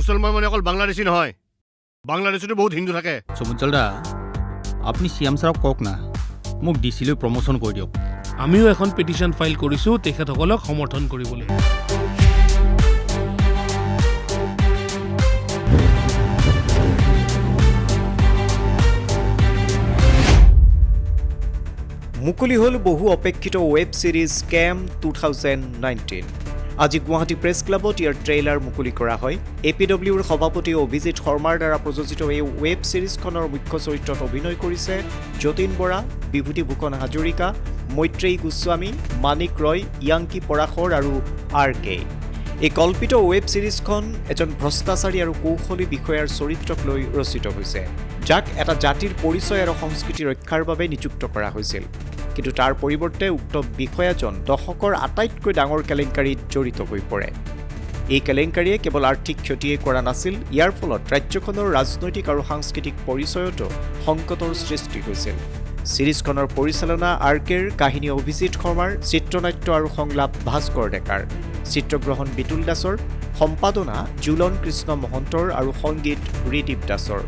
মুছলমান মানে অকল বাংলাদেশী নহয়, বাংলাদেশতো বহুত হিন্দু থাকে। সুমঞ্চল দা, আপুনি চিএম ছাৰক কওক না, মোক ডিচিলৈ প্ৰমোশ্যন কৰি দিয়ক। আমিও এখন পিটিশ্যন ফাইল কৰিছোঁ তেখেতসকলক সমৰ্থন কৰিবলৈ। মুকলি হ'ল বহু অপেক্ষিত ৱেব ছিৰিজ স্কেম 2019। আজি গুৱাহাটী প্ৰেছ ক্লাবত ইয়াৰ ট্ৰেইলাৰ মুকলি কৰা হয়। APWৰ সভাপতি অভিজিৎ শৰ্মাৰ দ্বাৰা প্ৰযোজিত এই ৱেব ছিৰিজখনৰ মুখ্য চৰিত্ৰত অভিনয় কৰিছে যতীন বৰা, বিভূতিভূষণ হাজৰিকা, মৈত্ৰেয়ী গোস্বামী, মানিক ৰয়, ইয়াংকি পৰাশৰ আৰু RK। এই কল্পিত ৱেব ছিৰিজখন এজন ভ্ৰষ্টাচাৰী আৰু কৌশলী বিষয়াৰ চৰিত্ৰক লৈ ৰচিত হৈছে, যাক এটা জাতিৰ পৰিচয় আৰু সংস্কৃতি ৰক্ষাৰ বাবে নিযুক্ত কৰা হৈছিল। কিন্তু তাৰ পৰিৱৰ্তে উক্ত বিষয়াজন দশকৰ আটাইতকৈ ডাঙৰ কেলেংকাৰীত জড়িত হৈ পৰে। এই কেলেংকাৰীয়ে কেৱল আৰ্থিক ক্ষতিয়ে কৰা নাছিল, ইয়াৰ ফলত ৰাজ্যখনৰ ৰাজনৈতিক আৰু সাংস্কৃতিক পৰিচয়তো সংকটৰ সৃষ্টি হৈছিল। ছিৰিজখনৰ পৰিচালনা RKৰ, কাহিনী অভিজিৎ শৰ্মাৰ, চিত্ৰনাট্য আৰু সংলাপ ভাস্কৰ ডেকাৰ, চিত্ৰগ্ৰহণ বিতুল দাসৰ, সম্পাদনা জুলন কৃষ্ণ মহন্তৰ আৰু সংগীত ঋদীপ দাসৰ।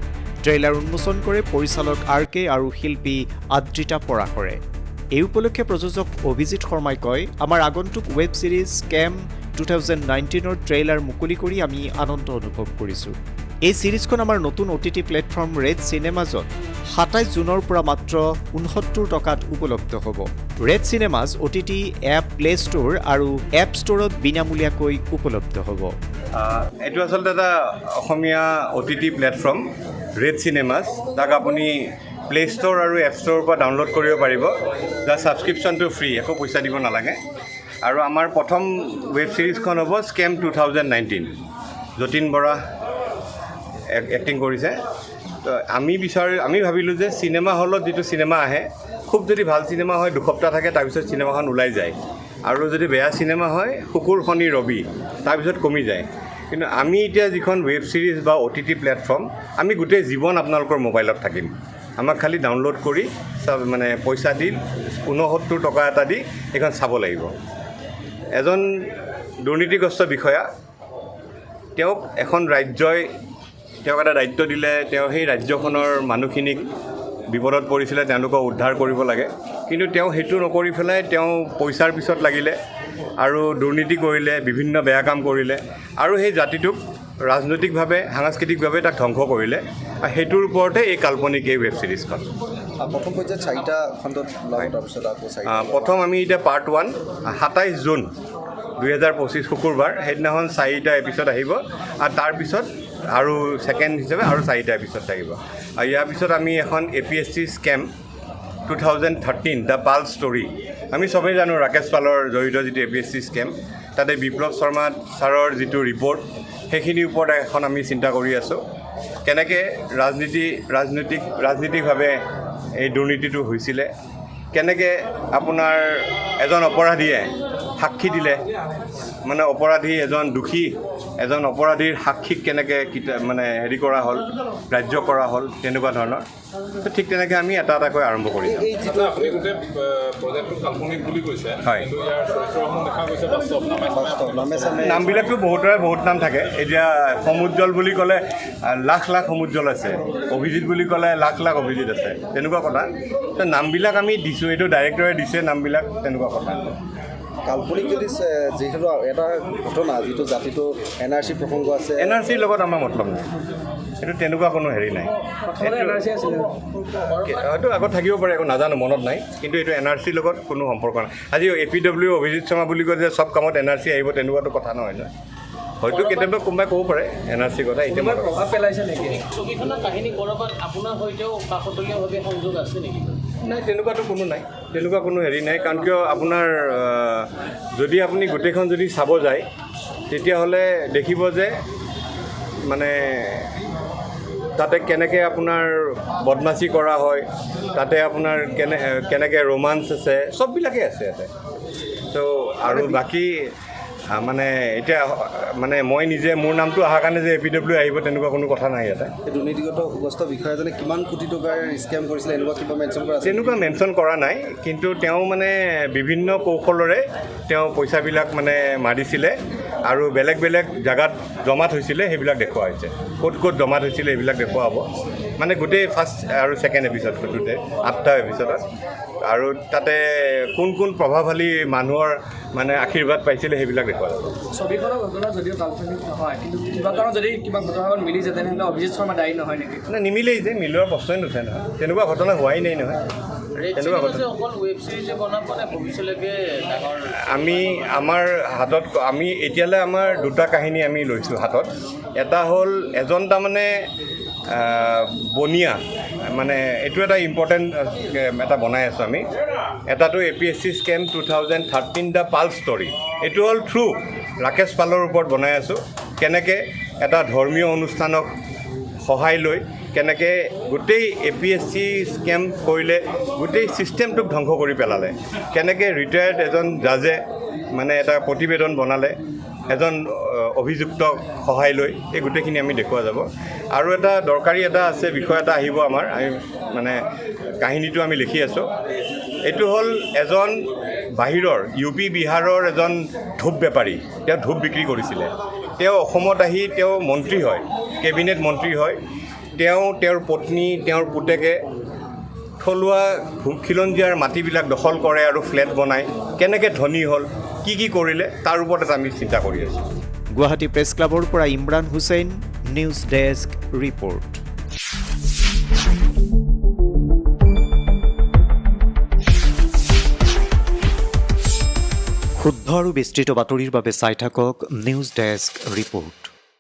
ট্ৰেইলাৰ উন্মোচন কৰে পৰিচালক RK আৰু শিল্পী আদ্ৰিতা পৰাশৰে। এই উপলক্ষে প্ৰযোজক অভিজিৎ শৰ্মাই কয়, আমাৰ আগন্তুক ৱেব ছিৰিজ স্কেম 2019ৰ ট্ৰেইলাৰ মুকলি কৰি আমি আনন্দ অনুভৱ কৰিছোঁ। এই ছিৰিজখন আমাৰ নতুন OTT প্লেটফৰ্ম ৰেড চিনেমাজত 27 জুনৰ পৰা মাত্ৰ 69 টকাত উপলব্ধ হ'ব। Red cinemas OTT app play store আৰু এপ ষ্ট'ৰত বিনামূলীয়াকৈ উপলব্ধ হ'ব। এইটো আচলতে এটা Asomiya OTT platform red cinemas, তাক আপুনি প্লে ষ্ট'ৰ আৰু এপ ষ্ট'ৰৰ পৰা ডাউনলোড কৰিব পাৰিব। যাৰ ছাবস্ক্ৰিপশ্যনটো ফ্ৰী, একো পইচা দিব নালাগে। আৰু আমাৰ প্ৰথম ৱেব ছিৰিজখন হ'ব স্কেম 2019। যতীন বৰা এক্টিং কৰিছে। তো আমি ভাবিলোঁ যে চিনেমা হলত যিটো চিনেমা আহে, খুব যদি ভাল চিনেমা হয় 2 সপ্তাহ থাকে, তাৰপিছত চিনেমাখন ওলাই যায়। আৰু যদি বেয়া চিনেমা হয় শুকুৰ, শনি, ৰবি, তাৰপিছত কমি যায়। কিন্তু আমি এতিয়া যিখন ৱেব ছিৰিজ বা OTT প্লেটফৰ্ম, আমি গোটেই জীৱন আপোনালোকৰ মোবাইলত থাকিম। আমাক খালি ডাউনলোড কৰি মানে পইচা দি 69 টকা এটা দি এইখন চাব লাগিব। এজন দুৰ্নীতিগ্ৰস্ত বিষয়া, তেওঁক এখন ৰাজ্যই তেওঁক এটা দায়িত্ব দিলে, তেওঁ সেই ৰাজ্যখনৰ মানুহখিনিক বিপদত পৰিছিলে, তেওঁলোকক উদ্ধাৰ কৰিব লাগে। কিন্তু তেওঁ সেইটো নকৰি পেলাই তেওঁ পইচাৰ পিছত লাগিলে আৰু দুৰ্নীতি কৰিলে, বিভিন্ন বেয়া কাম কৰিলে আৰু সেই জাতিটোক ৰাজনৈতিকভাৱে, সাংস্কৃতিকভাৱে তাক ধ্বংস কৰিলে। আৰু সেইটোৰ ওপৰতে এই কাল্পনিক এই ৱেব ছিৰিজখন। প্ৰথম পৰ্যায়ত 4টা খণ্ডত তাৰপিছত আকৌ প্ৰথম আমি এতিয়া পাৰ্ট 1 27 জুন 2025 শুকুৰবাৰ, সেইদিনাখন 4টা এপিছড আহিব। আৰু তাৰপিছত আৰু ছেকেণ্ড হিচাপে আৰু 4টা এপিছড থাকিব। আৰু ইয়াৰ পিছত আমি এখন APSC scam 2013 the full story, আমি চবেই জানো ৰাকেশ পালৰ জড়িত যিটো APSC স্কেম, তাতে বিপ্লৱ শৰ্মা ছাৰৰ যিটো ৰিপৰ্ট, সেইখিনিৰ ওপৰত এখন আমি চিন্তা কৰি আছোঁ। কেনেকৈ ৰাজনীতিকভাৱে এই দুৰ্নীতিটো হৈছিলে, কেনেকৈ আপোনাৰ এজন অপৰাধীয়ে সাক্ষী দিলে, মানে এজন অপৰাধীৰ সাক্ষীক কেনেকৈ মানে হেৰি কৰা হ'ল, ৰাজ্য কৰা হ'ল, তেনেকুৱা ধৰণৰ। তো ঠিক তেনেকৈ আমি এটা এটাকৈ আৰম্ভ কৰিছোঁ। হয়, নামবিলাকতো বহুতৰে বহুত নাম থাকে। এতিয়া সমুজ্জ্বল বুলি ক'লে লাখ লাখ সমুজ্জ্বল আছে, অভিজিৎ বুলি ক'লে লাখ লাখ অভিজিৎ আছে, তেনেকুৱা কথা। তো নামবিলাক আমি দিছোঁ, এইটো ডাইৰেক্টৰে দিছে নামবিলাক, তেনেকুৱা কথা। কাল্পনিক যদি যিহেতু এটা ঘটনা, যিটো জাতিটো NRC প্ৰসংগ আছে, NRCৰ লগত আমাৰ মতলব নাই, সেইটো তেনেকুৱা কোনো হেৰি নাই। হয়তো আগত থাকিব পাৰে, একো নাজানো, মনত নাই। কিন্তু এইটো NRCৰ লগত কোনো সম্পৰ্ক নাই। আজি APW অভিজিৎ শৰ্মা বুলি কয় যে চব কামত NRC আহিব, তেনেকুৱাতো কথা নহয় ন। হয়তো কেতিয়াবা কোনোবাই ক'ব পাৰে NRCৰ কথা। এতিয়া প্ৰভাৱ পেলাইছে নেকি ছবিখনৰ কাহিনী ক'ৰবাত আপোনাৰ সৈতেও কাকতলীয়ভাৱে সংযোগ আছে নেকি? নাই, তেনেকুৱাতো কোনো নাই, তেনেকুৱা কোনো হেৰি নাই। কাৰণ কিয় আপোনাৰ যদি আপুনি গোটেইখন যদি চাব যায়, তেতিয়াহ'লে দেখিব যে মানে তাতে কেনেকৈ আপোনাৰ বদমাচি কৰা হয়, তাতে আপোনাৰ কেনেকৈ ৰোমাঞ্চ আছে, চববিলাকেই আছে ইয়াতে। তো আৰু বাকী মানে এতিয়া মানে মই নিজে মোৰ নামটো অহাৰ কাৰণে যে APW আহিব, তেনেকুৱা কোনো কথা নাই ইয়াতে। দুৰ্নীতিগ্ৰস্ত বিষয়াজনে কিমান কোটি টকাৰ স্কেম কৰিছিলে, এনেকুৱা কিবা মেনশ্যন কৰা আছে? তেনেকুৱা মেনশ্যন কৰা নাই, কিন্তু তেওঁ মানে বিভিন্ন কৌশলৰে তেওঁ পইচাবিলাক মানে মাৰিছিলে আৰু বেলেগ বেলেগ জেগাত জমাত হৈছিলে সেইবিলাক দেখুওৱা হৈছে ক'ত ক'ত জমাত হৈছিলে সেইবিলাক দেখুওৱা হ'ব মানে গোটেই ফাৰ্ষ্ট আৰু ছেকেণ্ড এপিছডটোতে 8টা এপিছডত আৰু তাতে কোন কোন প্ৰভাৱশালী মানুহৰ মানে আশীৰ্বাদ পাইছিলে সেইবিলাক দেখুওৱা যাব ছবিখনৰ ঘটনা যদিও কাল্পনিক নহয় কিন্তু কিবা কাৰণত যদি কিবা ঘটনাখন মিলিছে তেনেহ'লে অভিজিত শৰ্মা দায়ী নহয় নেকি মানে নিমিলেই যে মিলোৱাৰ প্ৰশ্নই নুঠে নহয় তেনেকুৱা ঘটনা হোৱাই নাই নহয় তেনেকুৱা ঘটনা অকল ৱেব ছিৰিজে বনাব নে ভৱিষ্যলৈকে ডাঙৰ আমি আমাৰ হাতত আমি এতিয়ালৈ আমাৰ দুটা কাহিনী আমি লৈছোঁ হাতত এটা হ'ল এজন তাৰমানে বনিয়া মানে এইটো এটা ইম্পৰ্টেণ্ট এটা বনাই আছোঁ আমি এটাটো APSC scam 2013 the full story এইটো হ'ল থ্ৰু ৰাকেশ পালৰ ওপৰত বনাই আছোঁ কেনেকৈ এটা ধৰ্মীয় অনুষ্ঠানক সহায় লৈ কেনেকৈ গোটেই APSC স্কেম কৰিলে গোটেই ছিষ্টেমটোক ধ্বংস কৰি পেলালে কেনেকৈ ৰিটায়াৰ্ড এজন জাজে মানে এটা প্ৰতিবেদন বনালে এজন অভিযুক্তক সহায় লৈ এই গোটেইখিনি আমি দেখুওৱা যাব আৰু এটা দৰকাৰী এটা আছে বিষয় এটা আহিব আমাৰ আমি মানে কাহিনীটো আমি লিখি আছোঁ এইটো হ'ল এজন বাহিৰৰ UP বিহাৰৰ এজন ধূপ বেপাৰী তেওঁ ধূপ বিক্ৰী কৰিছিলে তেওঁ অসমত আহি তেওঁ মন্ত্ৰী হয় কেবিনেট মন্ত্ৰী হয় তেওঁৰ পত্নী তেওঁৰ পুতেকে থলুৱা খিলঞ্জীয়াৰ মাটিবিলাক দখল কৰে আৰু ফ্লেট বনায় কেনেকৈ ধনী হ'ল কি কৰিলে তাৰ ওপৰত এটা আমি চিন্তা কৰি আছোঁ গুৱাহাটী প্ৰেছ ক্লাবৰ পৰা Imran Hussain news desk report শুদ্ধ আৰু বিস্তৃত বাতৰিৰ বাবে চাই থাকক নিউজ ডেস্ক ৰিপৰ্ট